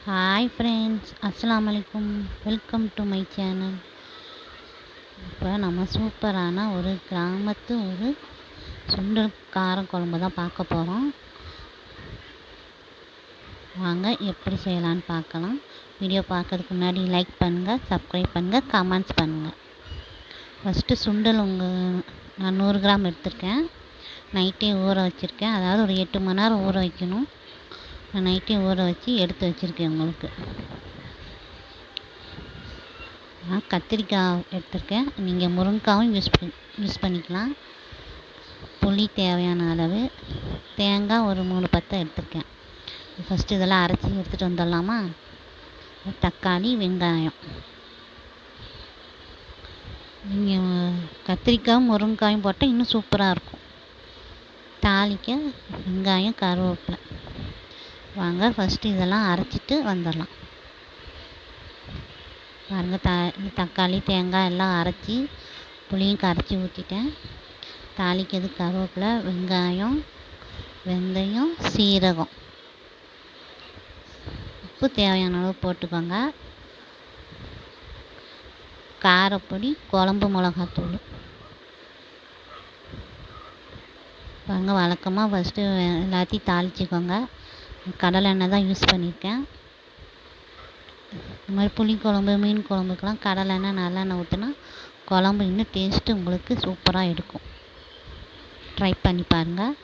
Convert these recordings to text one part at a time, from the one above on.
Hi friends, அஸ்ஸலாமு அலைக்கும். Welcome to my channel. இப்போ நம்ம சூப்பரான ஒரு கிராமத்து ஒரு சுண்டல் காரம் குழம்பு தான் பார்க்க போகிறோம். வாங்க எப்படி செய்யலான்னு பார்க்கலாம். வீடியோ பார்க்கறதுக்கு முன்னாடி லைக் பண்ணுங்கள், சப்ஸ்கிரைப் பண்ணுங்கள், கமெண்ட்ஸ் பண்ணுங்கள். ஃபஸ்ட்டு சுண்டல் நான் 100 கிராம் எடுத்திருக்கேன். நைட்டே ஊற வச்சுருக்கேன். அதாவது ஒரு 8 மணி நேரம் ஊற வைக்கணும். நான் நைட்டே ஊற வச்சு எடுத்து வச்சுருக்கேன். உங்களுக்கு நான் கத்திரிக்காய் எடுத்திருக்கேன். நீங்கள் முருங்கைக்காவும் யூஸ் பண்ணிக்கலாம். புளி தேவையான அளவு, தேங்காய் ஒரு 3 பத்தை எடுத்திருக்கேன். ஃபஸ்ட்டு இதெல்லாம் அரைச்சி எடுத்துகிட்டு வந்துடலாமா. தக்காளி, வெங்காயம். நீங்கள் கத்திரிக்காயும் முருங்கைக்காயும் போட்டால் இன்னும் சூப்பராக இருக்கும். தாளிக்க வெங்காயம், கருவேப்பிலை. வாங்க ஃபஸ்ட்டு இதெல்லாம் அரைச்சிட்டு வந்துடலாம். பாருங்கள், தக்காளி, தேங்காய் எல்லாம் அரைச்சி புளியும் கரைச்சி ஊற்றிட்டேன். தாளிக்கிறது கருவேப்பிலை, வெங்காயம், வெந்தயம், சீரகம், உப்பு தேவையான அளவு போட்டுக்கோங்க. காரப்பொடி, குழம்பு மிளகாத்தூள். பாருங்கள், வழக்கமாக ஃபஸ்ட்டு எல்லாத்தையும் தாளிச்சிக்கோங்க. கடலை எண்ணெய் தான் யூஸ் பண்ணியிருக்கேன். இந்த மாதிரி புளி குழம்பு, மீன் குழம்புக்கெலாம் கடலை எண்ணெய், நல்லெண்ணெய் ஊற்றினா குழம்பு இன்னும் டேஸ்ட்டு உங்களுக்கு சூப்பராக இருக்கும். ட்ரை பண்ணி பாருங்கள்.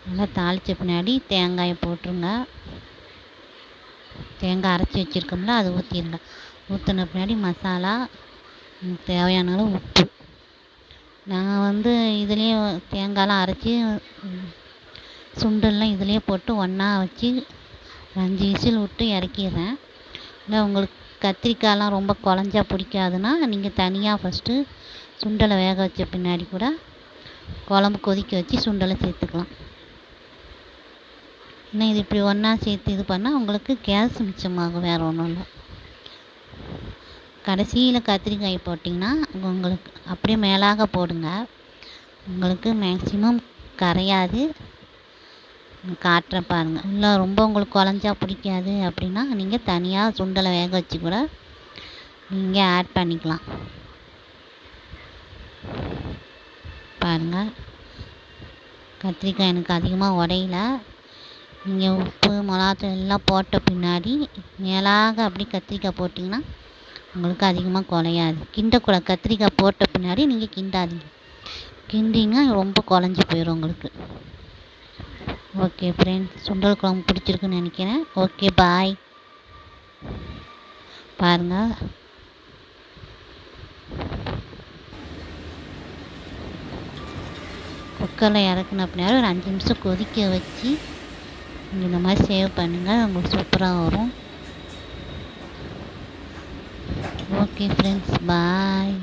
நல்லா தாளித்த பின்னாடி தேங்காயை போட்டுருங்க. தேங்காய் அரைச்சி வச்சுருக்கோம்ல, அதை ஊற்றிடுங்க. ஊற்றின பின்னாடி மசாலா, தேவையான அளவு உப்பு. நான் இதுலேயே தேங்காயெலாம் அரைச்சி சுண்டல்லாம் இதிலே போட்டு ஒன்றா வச்சு 5 விசில் விட்டு இறக்கிடுறேன். இல்லை உங்களுக்கு கத்திரிக்காயெலாம் ரொம்ப குழஞ்சா பிடிக்காதுன்னா நீங்கள் தனியாக ஃபஸ்ட்டு சுண்டலை வேக வச்ச பின்னாடி கூட குழம்பு கொதிக்க வச்சு சுண்டலை சேர்த்துக்கலாம். இன்னும் இது இப்படி ஒன்றா சேர்த்து இது பண்ணால் உங்களுக்கு கேஸ் மிச்சமாகும், வேறு ஒன்றும் இல்லை. கடைசியில் கத்திரிக்காய் போட்டிங்கன்னா உங்களுக்கு அப்படியே மேலாக போடுங்க. உங்களுக்கு மேக்ஸிமம் கரையாது. காட்டுறேன் பாருங்கள். இல்லை ரொம்ப உங்களுக்கு குழஞ்சா பிடிக்காது அப்படின்னா நீங்கள் தனியாக சுண்டலை வேக வச்சு கூட நீங்கள் ஆட் பண்ணிக்கலாம். பாருங்கள், கத்திரிக்காய் எனக்கு அதிகமாக உடையல. நீங்கள் உப்பு மிளகாத்தூள் எல்லாம் போட்ட பின்னாடி மேலாக அப்படி கத்திரிக்காய் போட்டிங்கன்னா உங்களுக்கு அதிகமாக குலையாது. கிண்டக்கூடாது. கத்திரிக்காய் போட்ட பின்னாடி நீங்கள் கிண்டாதீங்க. கிண்டிங்கன்னா ரொம்ப குழஞ்சி போயிடும் உங்களுக்கு. ஓகே ஃப்ரெண்ட்ஸ், சுண்டல் குழம்பு பிடிச்சிருக்குன்னு நினைக்கிறேன். ஓகே, பாய். பாருங்கள், குக்கரில் இறக்குன பின்னாடி ஒரு 5 நிமிஷம் கொதிக்க வச்சு நீங்கள் இந்த மாதிரி சேவ் பண்ணுங்கள். உங்களுக்கு சூப்பராக வரும். ஓகே ஃப்ரெண்ட்ஸ், பாய்.